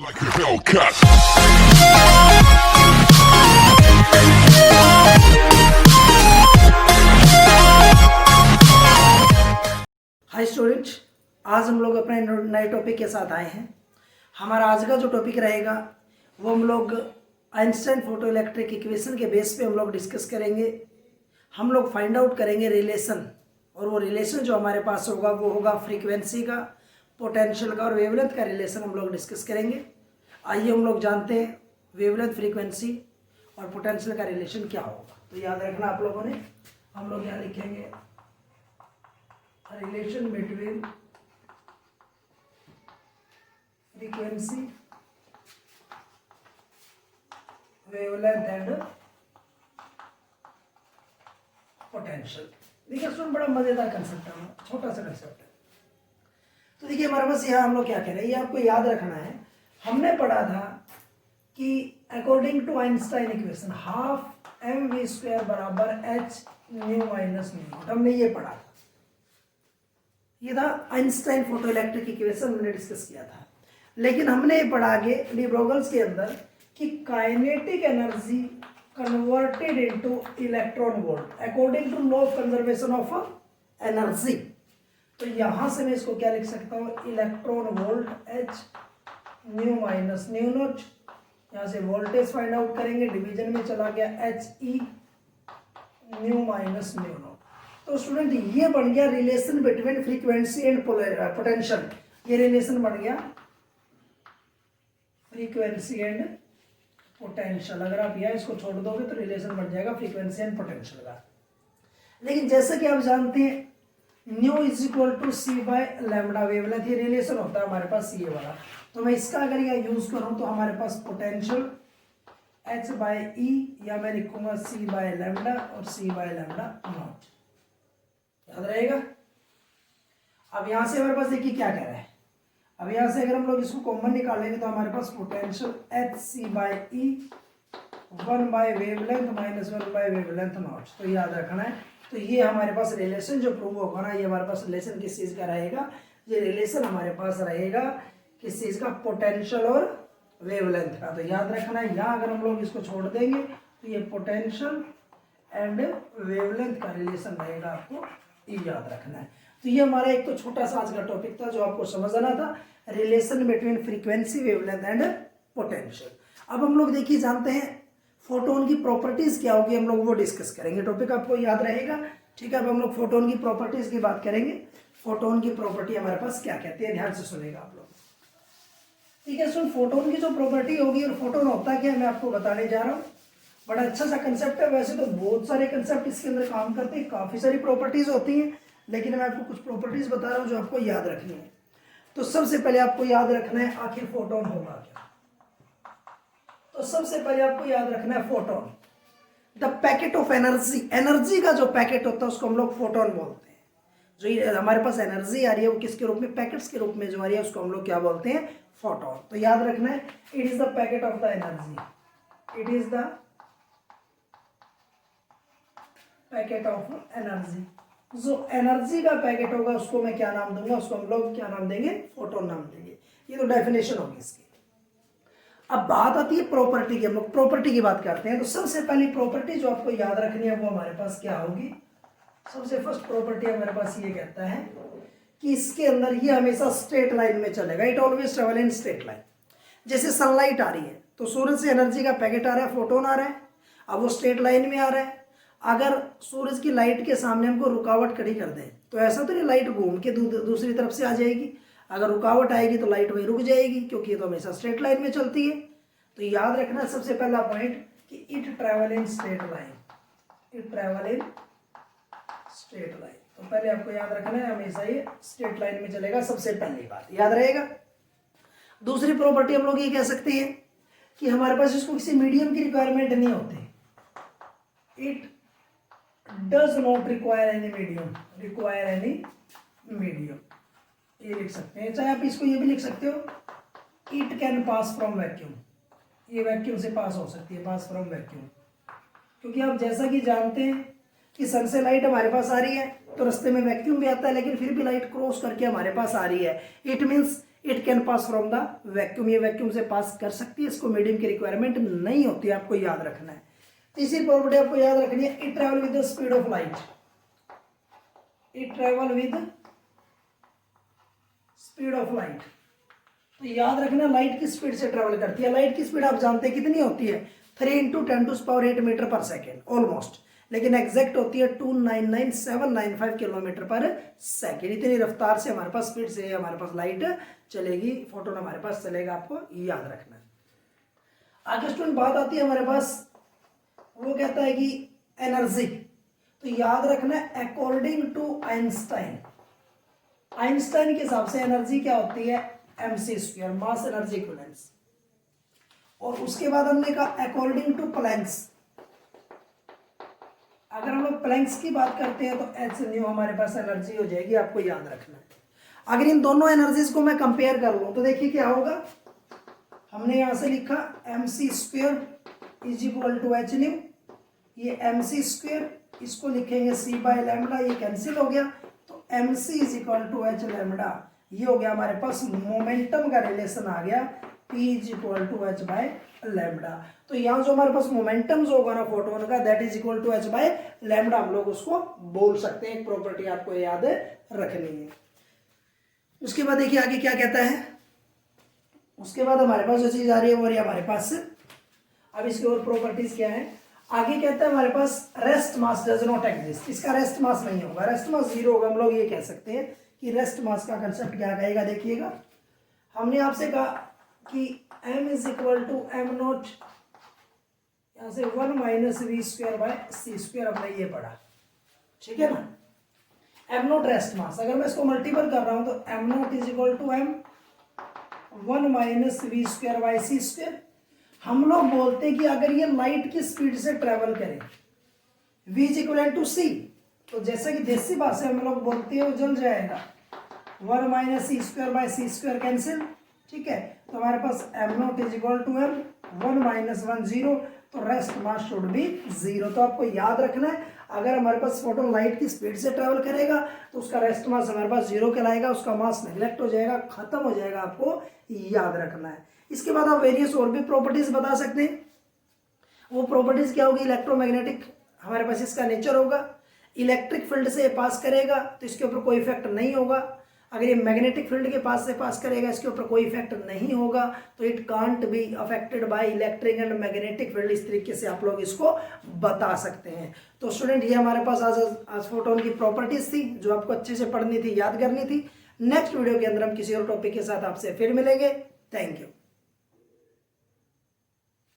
Like a Hellcat. Hi students, आज हम लोग अपने नए टॉपिक के साथ आए हैं। हमारा आज का जो टॉपिक रहेगा वो हम लोग आइंस्टाइन फोटो इलेक्ट्रिक इक्वेशन के बेस पे हम लोग डिस्कस करेंगे। हम लोग फाइंड आउट करेंगे रिलेशन, और वो रिलेशन जो हमारे पास होगा वो होगा फ्रीक्वेंसी का, पोटेंशियल का और वेवलेंथ का रिलेशन हम लोग डिस्कस करेंगे। आइए हम लोग जानते हैं वेवलेंथ, फ्रीक्वेंसी और पोटेंशियल का रिलेशन क्या होगा। तो याद रखना आप लोगों ने, हम लोग यहाँ लिखेंगे relation between frequency, wavelength and potential. देखिए स्टूडेंट, बड़ा मजेदार कंसेप्ट है, छोटा सा कंसेप्ट है। तो देखिए हमारे पास यहाँ हम लोग क्या कह रहे हैं, ये आपको याद रखना है। हमने पढ़ा था कि according to Einstein equation half m v square बराबर h nu minus nu naught, हमने ये पढ़ा था। ये था आइंस्टाइन फोटो इलेक्ट्रिक इक्वेशन, हमने डिस्कस किया था। लेकिन हमने ये पढ़ा आगे डी ब्रोगल्स के अंदर कि kinetic energy converted into electron volt according to law of conservation of energy. तो यहां से मैं इसको क्या लिख सकता हूं, electron volt H nu minus nu naught. यहां से वोल्टेज फाइंड आउट करेंगे, डिवीजन में चला गया H E nu minus nu naught. तो स्टूडेंट ये बन गया relation between frequency and potential. ये रिलेशन बन गया फ्रीक्वेंसी एंड पोटेंशियल। अगर आप यह इसको छोड़ दोगे तो रिलेशन बन जाएगा फ्रीक्वेंसी एंड पोटेंशियल का। लेकिन जैसे कि आप जानते हैं nu is equal to C by lambda wavelength, ये रिलेशन होता है हमारे पास ये वाला। तो मैं इसका अगर यह यूज करूं तो हमारे पास पोटेंशियल एच बाय ई, या मैं लिखूंगा सी बाय लैम्डा और सी बाय लैम्डा नॉट, याद रहेगा। अब यहां से हमारे पास देखिए क्या कह रहा है। अब यहां से अगर हम लोग इसको कॉमन निकालेंगे तो हमारे पास potential h c by e 1 by wavelength minus 1 by wavelength naught. तो याद रखना है। तो ये हमारे पास रिलेशन जो प्रूव होगा ना, ये हमारे पास रिलेशन किस चीज का रहेगा, ये रिलेशन हमारे पास रहेगा किस चीज का, पोटेंशियल और वेवलेंथ का। तो याद रखना है, यहाँ अगर हम लोग इसको छोड़ देंगे तो ये पोटेंशियल एंड वेवलेंथ का रिलेशन रहेगा, आपको ये याद रखना है। तो ये हमारा एक तो छोटा सा आज का टॉपिक था जो आपको समझ आना था, relation between frequency, wavelength and potential. अब हम लोग देखिए जानते हैं फोटोन की प्रॉपर्टीज क्या होगी, हम लोग वो डिस्कस करेंगे। टॉपिक आपको याद रहेगा, ठीक है। अब हम लोग फोटोन की प्रॉपर्टीज की बात करेंगे। फोटोन की प्रॉपर्टी हमारे पास क्या कहती है, ध्यान से सुनेगा आप लोग, ठीक है। सुन, फोटोन की जो प्रॉपर्टी होगी और फोटोन होता क्या है मैं आपको बताने जा रहा हूँ। बड़ा अच्छा सा कंसेप्ट है। वैसे तो बहुत सारे कंसेप्ट इसके अंदर काम करते हैं, काफी सारी प्रॉपर्टीज होती हैं, लेकिन मैं आपको कुछ प्रॉपर्टीज बता रहा हूँ जो आपको याद रखनी है। तो सबसे पहले आपको याद रखना है आखिर फोटोन होगा क्या। तो सबसे पहले आपको याद रखना है photon, the packet of energy. Energy का जो पैकेट होता है उसको हम लोग फोटोन बोलते हैं। जो ये हमारे पास एनर्जी आ रही है वो किसके रूप में, पैकेट्स के रूप में जो आ रही है उसको हम लोग क्या बोलते हैं, फोटोन। तो याद रखना है, it is the packet of the energy, it is the packet of energy. जो एनर्जी का पैकेट होगा उसको मैं क्या नाम दूंगा, उसको हम लोग क्या नाम देंगे, फोटोन नाम देंगे। ये तो डेफिनेशन होगी इसकी। अब बात आती है प्रॉपर्टी की, हम लोग प्रॉपर्टी की बात करते हैं। तो सबसे पहली प्रॉपर्टी जो आपको याद रखनी है वो हमारे पास क्या होगी, सबसे फर्स्ट प्रॉपर्टी हमारे पास ये कहता है कि इसके अंदर ये हमेशा स्ट्रेट लाइन में चलेगा, it always travel in straight line. जैसे सनलाइट आ रही है तो सूरज से एनर्जी का पैकेट आ रहा है, फोटोन आ रहा है, अब वो स्ट्रेट लाइन में आ रहा है। अगर सूरज की लाइट के सामने हमको रुकावट खड़ी कर दे तो ऐसा तो नहीं लाइट घूम के दूसरी तरफ से आ जाएगी। अगर रुकावट आएगी तो लाइट वहीं रुक जाएगी, क्योंकि ये तो हमेशा स्ट्रेट लाइन में चलती है। तो याद रखना सबसे पहला पॉइंट कि it travel in straight line, it travel in straight line. तो पहले आपको याद रखना है हमेशा ये स्ट्रेट लाइन में चलेगा, सबसे पहली बात याद रहेगा। दूसरी प्रॉपर्टी हम लोग ये कह सकते हैं कि हमारे पास इसको किसी मीडियम की रिक्वायरमेंट नहीं होती, it does not require any medium, require any medium, ये लिख सकते हैं। चाहे आप इसको ये भी लिख सकते हो, it can pass from vacuum, ये वैक्यूम से पास हो सकती है, पास फ्रॉम वैक्यूम। क्योंकि आप जैसा कि जानते हैं कि सन से लाइट हमारे पास आ रही है तो रास्ते में वैक्यूम भी आता है, लेकिन फिर भी लाइट क्रॉस करके हमारे पास आ रही है। It means it can pass from the vacuum, ये वैक्यूम से पास कर सकती है, इसको मीडियम की रिक्वायरमेंट नहीं होती है, आपको याद रखना है। तीसरी प्रॉपर्टी आपको याद रखनी है, it travel with the speed of light, it travel with speed of light. तो याद रखना लाइट की स्पीड से ट्रैवल करती है। लाइट की स्पीड आप जानते हैं कितनी होती है, 3 × 10⁸ मीटर पर सेकेंड ऑलमोस्ट, लेकिन एग्जैक्ट होती है 299,795 किलोमीटर पर सेकेंड। इतनी रफ्तार से हमारे पास स्पीड से हमारे पास लाइट चलेगी, फोटोन हमारे पास चलेगा, आपको याद रखना है। आगे स्टूडेंट बात आती है हमारे पास, वो कहता है कि एनर्जी, तो याद रखना अकॉर्डिंग टू आइंस्टाइन, आइंस्टाइन के हिसाब से एनर्जी क्या होती है, mc², मास एनर्जी इक्विवेलेंस। और उसके बाद हमने कहा अकॉर्डिंग टू प्लैंक्स, अगर हम लोग प्लैंक्स की बात करते हैं तो h हमारे पास एनर्जी हो जाएगी, आपको याद रखना है। अगर इन दोनों एनर्जीज को मैं कंपेयर कर लूं तो देखिए क्या होगा, हमने यहां से लिखा mc² = h, ये mc², इसको लिखेंगे c/λ, ये कैंसिल हो गया, तो mc = h λ, ये हो गया हमारे पास मोमेंटम का रिलेशन आ गया, p = h/λ। तो यहाँ जो हमारे पास मोमेंटम जो होगा ना फोटोन का, that is equal to h/λ, हम लोग उसको बोल सकते हैं। एक प्रॉपर्टी आपको याद रखनी है। उसके बाद देखिए आगे क्या कहता है, उसके बाद हमारे पास जो चीज आ रही है वो रही हमारे पास, अब इसकी और प्रॉपर्टीज क्या है, आगे कहता है हमारे पास rest mass does not exist, इसका रेस्ट मास नहीं होगा, रेस्ट मास 0 होगा। हम लोग ये कह सकते हैं कि रेस्ट मास का कंसेप्ट क्या कहेगा, देखिएगा हमने आपसे कहा कि m = m0, यहाँ से 1 - v²/c², हमने ये पढ़ा, ठीक है ना। m0 रेस्ट मास, अगर मैं इसको मल्टीपल कर रहा हूं तो m0 = m 1 - v²/c²। हम लोग बोलते हैं कि अगर ये लाइट की स्पीड से ट्रेवल करे, v = c, तो जैसे कि देसी भाषा में हम लोग बोलते हैं वो जल जाएगा, 1 - c²/c² कैंसिल, ठीक है। तो हमारे पास m0 = m 1 - 1 0, तो रेस्ट मास शुड बी 0। तो आपको याद रखना है, अगर हमारे पास फोटोन लाइट की स्पीड से ट्रेवल करेगा तो उसका रेस्ट मास हमारे पास 0 कहलाएगा, उसका मास नेग्लेक्ट हो जाएगा, खत्म हो जाएगा, आपको याद रखना है। इसके बाद आप वेरियस और भी प्रॉपर्टीज बता सकते हैं। वो प्रॉपर्टीज क्या होगी, इलेक्ट्रोमैग्नेटिक हमारे पास इसका नेचर होगा, इलेक्ट्रिक फील्ड से पास करेगा तो इसके ऊपर कोई इफेक्ट नहीं होगा, अगर ये मैग्नेटिक फील्ड के पास से पास करेगा इसके ऊपर कोई इफेक्ट नहीं होगा, तो it can't be affected by electric and magnetic field. इस तरीके से आप लोग इसको बता सकते हैं। तो स्टूडेंट ये हमारे पास आज फोटोन की प्रॉपर्टीज थी जो आपको अच्छे से पढ़नी थी, याद करनी थी। नेक्स्ट वीडियो के अंदर हम किसी और टॉपिक के साथ आपसे फिर मिलेंगे। Thank you.